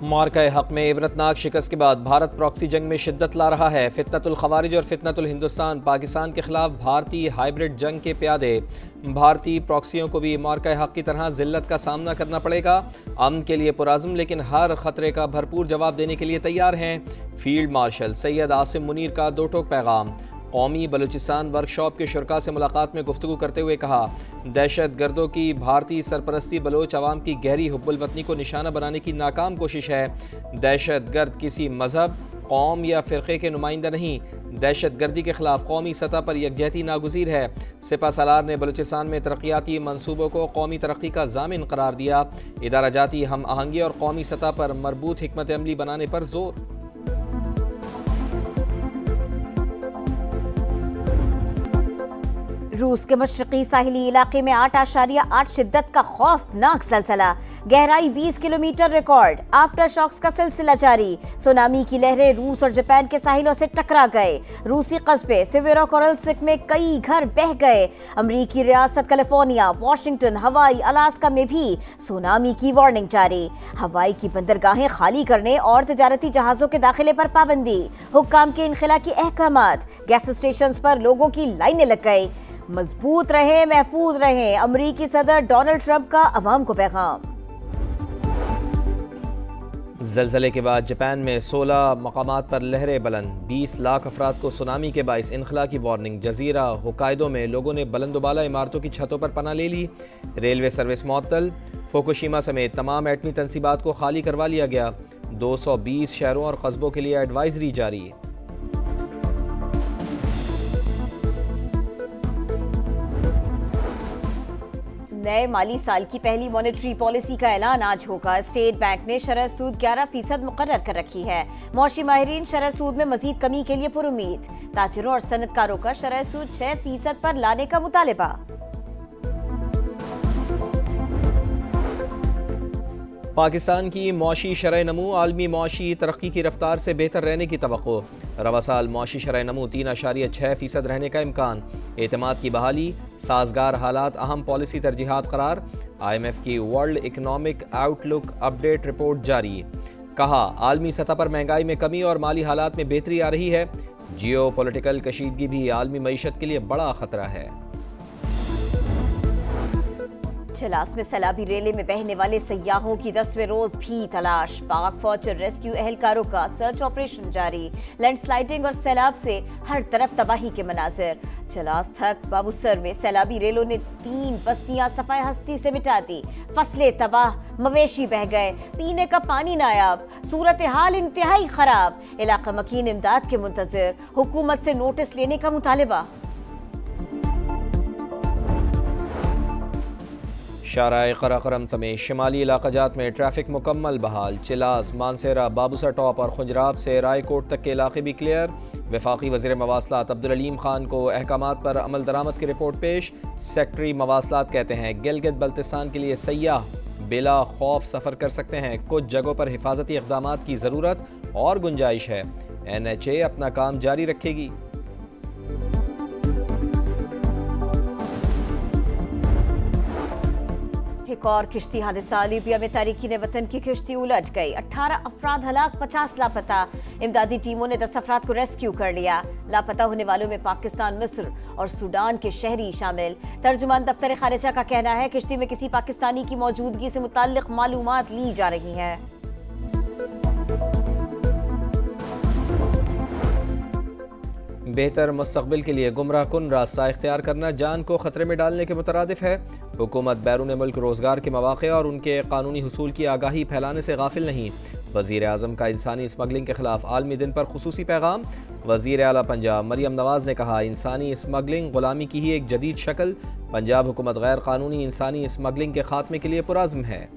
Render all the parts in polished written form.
मार्का हक में इबरतनाक शिकस्त के बाद भारत प्रॉक्सी जंग में शिद्दत ला रहा है। फितनतुल खवारिज और फितनतुल हिंदुस्तान पाकिस्तान के खिलाफ भारतीय हाइब्रिड जंग के प्यादे। भारतीय प्रॉक्सियों को भी मार्का हक की तरह जिल्लत का सामना करना पड़ेगा। अमन के लिए पुराज़म लेकिन हर खतरे का भरपूर जवाब देने के लिए तैयार हैं। फील्ड मार्शल सैयद आसिम मुनीर का दो टोक पैगाम। कौमी बलूचिस्तान वर्कशॉप के शुरका से मुलाकात में गुफ्तगू करते हुए कहा, दहशत गर्दों की भारतीय सरपरस्ती बलोच अवाम की गहरी हुब्बुल वतनी को निशाना बनाने की नाकाम कोशिश है। दहशत गर्द किसी मजहब, कौम या फ़िरक़े के नुमाइंदा नहीं। दहशत गर्दी के खिलाफ कौमी सतह पर यकजहती नागुज़ीर है। सिपा सलार ने बलूचिस्तान में तरक्याती मनसूबों को कौमी तरक्की का ज़ामिन करार दिया। इदारा जाती हम आहंगी और कौमी सतह पर मरबूत हिकमत अमली बनाने पर जोर। रूस के मशरक़ी साहिली इलाके में 8.8 शिद्दत का खौफनाक ज़लज़ला, गहराई 20 किलोमीटर रिकॉर्ड। आफ्टर शॉक्स का सिलसिला जारी। सुनामी की लहरें रूस और जापान के साहिलों से टकरा गए। रूसी कस्बे सेवेरोकोरल्स्क में कई घर बह गए। अमरीकी रियासत कैलिफोर्निया, वाशिंगटन, हवाई, अलास्का में भी सुनामी की वार्निंग जारी। हवाई की बंदरगाहें खाली करने और तजारती जहाज़ों के दाखिले पर पाबंदी। हुक्काम के इनखिला की अहकामात। गैस स्टेशन पर लोगों की लाइनें लग गई। मजबूत रहे, महफूज रहे, अमरीकी सदर डोनाल्ड ट्रंप का अवाम को पैगाम। ज़लज़ले के बाद जापान में 16 मकामात पर लहरें बुलंद। 20 लाख अफराद को सुनामी के बाइस इनखला की वार्निंग। जजीरा होकाइडो में लोगों ने बुलंदोबाला इमारतों की छतों पर पनाह ले ली। रेलवे सर्विस मुअत्तल। फुकुशिमा समेत तमाम एटमी तंसीबात को खाली करवा लिया गया। 220 शहरों और कस्बों के लिए एडवाइजरी जारी। नए माली साल की पहली मॉनेटरी पॉलिसी का ऐलान आज होगा। स्टेट बैंक ने शरह सूद 11% मुकर्रर कर रखी है। मौशी माहिरीन शरह सूद में मजीद कमी के लिए पुरुमीद। ताजिरों और सनतकारों का शरह सूद 6% पर लाने का मुतालिबा। पाकिस्तान की मौशी शरह नमू आलमी मौशी तरक्की की रफ्तार से बेहतर रहने की तवक्को। रवा साल मौशी शरह नमू 3.6% रहने का इम्कान। एतमाद की बहाली, साजगार हालात अहम पॉलिसी तरजीहात करार। IMF की world economic outlook update report जारी। कहा, आलमी सतह पर महंगाई में कमी और माली हालात में बेहतरी आ रही है। जियो पॉलिटिकल कशीदगी भी आलमी मईशत के लिए बड़ा खतरा है। चलास में सैलाबी रेले में बहने वाले सयाहों की 10वें रोज भी तलाश। पाक फौज और रेस्क्यू एहलकारों का सर्च ऑपरेशन जारी। लैंडस्लाइडिंग और सैलाब से हर तरफ तबाही के मनाजिर। चलास थक बाबूसर में सैलाबी रेलों ने 3 बस्तियां सफाई हस्ती से मिटा दी। फसलें तबाह, मवेशी बह गए, पीने का पानी नायाब। सूरत हाल इंतहाई खराब। इलाका मकीन इमदाद के मुंतजिर। हुकूमत से नोटिस लेने का मुतालिबा। शाराए कराकरम समेत शिमाली इलाकाजात में ट्रैफिक मुकम्मल बहाल। चिलास, मानसेरा, बाबूसर टॉप और खुंजराब से रायकोट तक के इलाके भी क्लियर। वफाकी वज़ीर मवासलात अब्दुल अलीम खान को अहकामात पर अमल दरामद की रिपोर्ट पेश। सेक्रेटरी मवासलात कहते हैं, गिलगित बल्तिस्तान के लिए सयाह बिला खौफ सफ़र कर सकते हैं। कुछ जगहों पर हिफाजती इक़दामात की ज़रूरत और गुंजाइश है। NHA अपना काम जारी रखेगी। एक और किश्ती हादसा। लीबिया में तारिकीन वतन की किश्ती उलझ गई। 18 अफराद हलाक, 50 लापता। इमदादी टीमों ने 10 अफराद को रेस्क्यू कर लिया। लापता होने वालों में पाकिस्तान, मिस्र और सूडान के शहरी शामिल। तर्जुमान दफ्तर खारिजा का कहना है, किश्ती में किसी पाकिस्तानी की मौजूदगी से मुताल्लिक मालूमात ली जा रही हैं। बेहतर मुस्तकबिल के लिए गुमराह कुन रास्ता इख्तियार करना जान को खतरे में डालने के मुतरादिफ है। हुकूमत बैरून मुल्क रोज़गार के मौक़े और उनके कानूनी हुसूल की आगाही फैलाने से गाफिल नहीं। वज़ीर आज़म का इंसानी स्मगलिंग के खिलाफ आलमी दिन पर खुसूसी पैगाम। वज़ीर आला पंजाब मरियम नवाज़ ने कहा, इंसानी स्मगलिंग गुलामी की ही एक जदीद शक्ल। पंजाब हुकूमत गैर कानूनी इंसानी स्मगलिंग के खात्मे के लिए पुरज़्म है।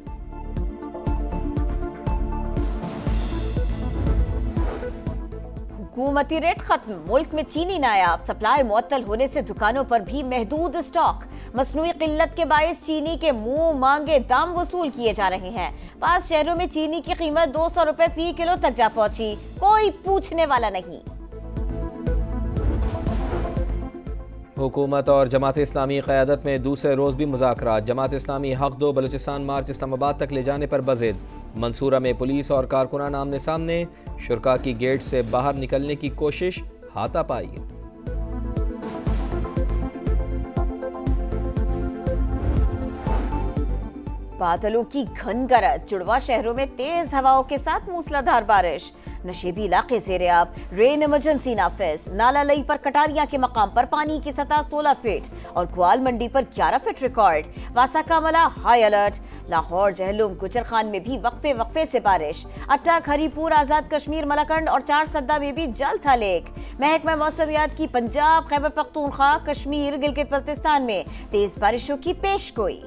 हुकूमती रेट खत्म। मुल्क में चीनी नायाब। सप्लाई मुअत्तल होने से दुकानों पर भी महदूद स्टॉक। मसनूई किल्लत के बायस चीनी के मुंह मांगे दाम वसूल किए जा रहे हैं। 5 शहरों में चीनी की कीमत 200 रुपए फी किलो तक जा पहुंची। कोई पूछने वाला नहीं। हुकूमत और जमात इस्लामी क़यादत में दूसरे रोज़ भी मुज़ाकरात। जमात इस्लामी हक दो बलूचिस्तान मार्च इस्लामाबाद तक ले जाने पर बज़िद। मंसूरा में पुलिस और कारकुनान आमने सामने, शुरका की गेट से बाहर निकलने की कोशिश, हाथापाई। बादलों की घन गरज, जुड़वा शहरों में तेज हवाओं के साथ मूसलाधार बारिश, नशेबी इलाके जेर-ए-आब, रेन इमरजेंसी नाफिज। नाला लई पर कटारियां के मकाम पर पानी की सतह 16 फीट और ग्वाल मंडी पर 11 फीट रिकॉर्ड। वासा कामला हाई अलर्ट। लाहौर, जहलुम, गुजरखान में भी वक्फे से बारिश। अटक, हरीपुर, आजाद कश्मीर, मलाकंड और 4 सद्दा में भी जल था लेक। महकमा मौसमियात की पंजाब, खैबर पख्तूनख्वा, कश्मीर, गिलगित बल्तिस्तान में तेज बारिशों की पेशगोई।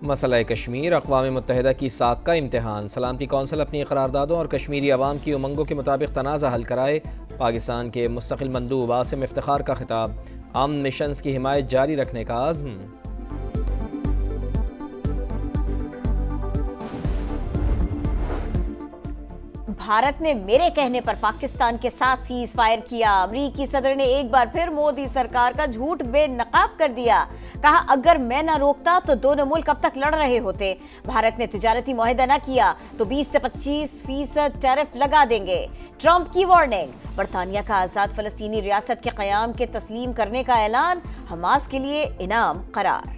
मसला कश्मीर, अक़वाम मुत्तहिदा की साख का इम्तिहान। सलामती कौंसिल अपनी करारदादों और कश्मीरी अवाम की उमंगों के मुताबिक तनाज़ा हल कराए। पाकिस्तान के मुस्तकिल मंदूब आसिम इफ्तिखार का खिताब। अमन मिशंस की हिमायत जारी रखने का आज़्म। भारत ने मेरे कहने पर पाकिस्तान के साथ सीज फायर किया। अमरीकी सदर ने एक बार फिर मोदी सरकार का झूठ बेनकाब कर दिया। कहा, अगर मैं न रोकता तो दोनों मुल्क अब तक लड़ रहे होते। भारत ने तिजारती मुआहदा न किया तो 20 से 25% टैरिफ लगा देंगे। ट्रंप की वार्निंग। बरतानिया का आजाद फलस्तीनी रियासत के कयाम के तस्लीम करने का ऐलान। हमास के लिए इनाम करार।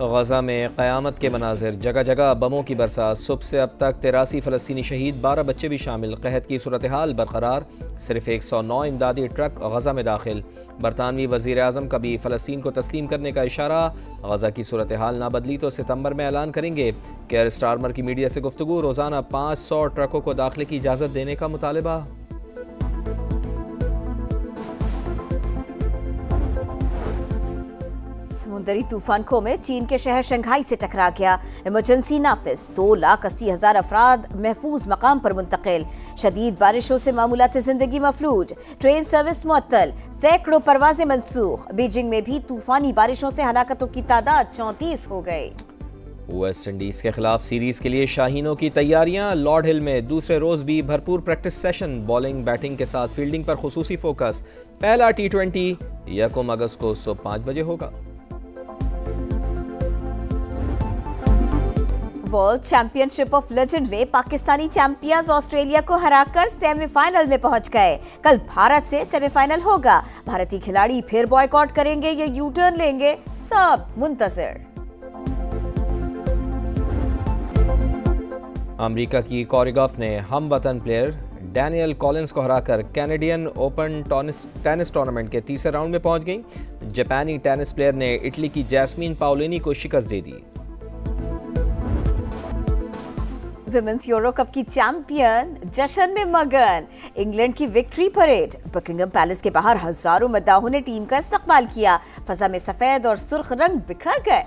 गजा में क़यामत के मनाजिर, जगह जगह बमों की बरसात। सुबह से अब तक 83 फ़लस्तीनी शहीद, 12 बच्चे भी शामिल। कहत की सूरत हाल बरकरार। सिर्फ 109 इमदादी ट्रक गजा में दाखिल। बरतानवी वज़ीर आज़म का भी फ़लस्तीन को तस्लीम करने का इशारा। गजा की सूरत हाल ना बदली तो सितंबर में ऐलान करेंगे। केयर स्टारमर की मीडिया से गुफ्तगू। रोज़ाना 500 ट्रकों को दाखिले की इजाज़त देने का मुतालबा। समुद्री तूफान खोमे चीन के शहर शंघाई से टकरा गया। इमरजेंसी नाफिज। 2,80,000 अफराद महफूज मकाम पर मुंतकिल। शदीद बारिशों से मामूलाती जिंदगी मफलूज। ट्रेन सर्विस मुअत्तल। सैकड़ों परवाजें मनसूख। बीजिंग में भी तूफानी बारिशों से हलाकतों की तादाद 34 हो गई। वेस्ट इंडीज के खिलाफ सीरीज के लिए शाहीनों की तैयारियां। लॉर्ड हिल में दूसरे रोज भी भरपूर प्रैक्टिस सेशन। बॉलिंग बैटिंग के साथ फील्डिंग पर खुसूसी फोकस। पहला T20 1 अगस्त को सुबह 5 बजे होगा। वर्ल्ड चैंपियनशिप ऑफ लेजेंड में पाकिस्तानी चैंपियंस ऑस्ट्रेलिया को हराकर सेमीफाइनल में पहुंच गए। कल भारत से सेमीफाइनल होगा। भारतीय खिलाड़ी फिर बॉयकॉट करेंगे या यू टर्न लेंगे, सब मुंतज़िर। अमेरिका की कोरी गॉफ ने हम वतन प्लेयर डैनियल कॉलिंस को हराकर कैनेडियन ओपन टेनिस टूर्नामेंट के तीसरे राउंड में पहुंच गई। जापानी टेनिस प्लेयर ने इटली की जैस्मीन पाओलिनी को शिकस्त दे दी। विमेंस यूरो कप की चैंपियन जश्न में मगन। इंग्लैंड की विक्ट्री परेड। बकिंगम पैलेस के बाहर हजारों मद्दाहों ने टीम का इस्तकबाल किया। फजा में सफेद और सुर्ख रंग बिखर गए।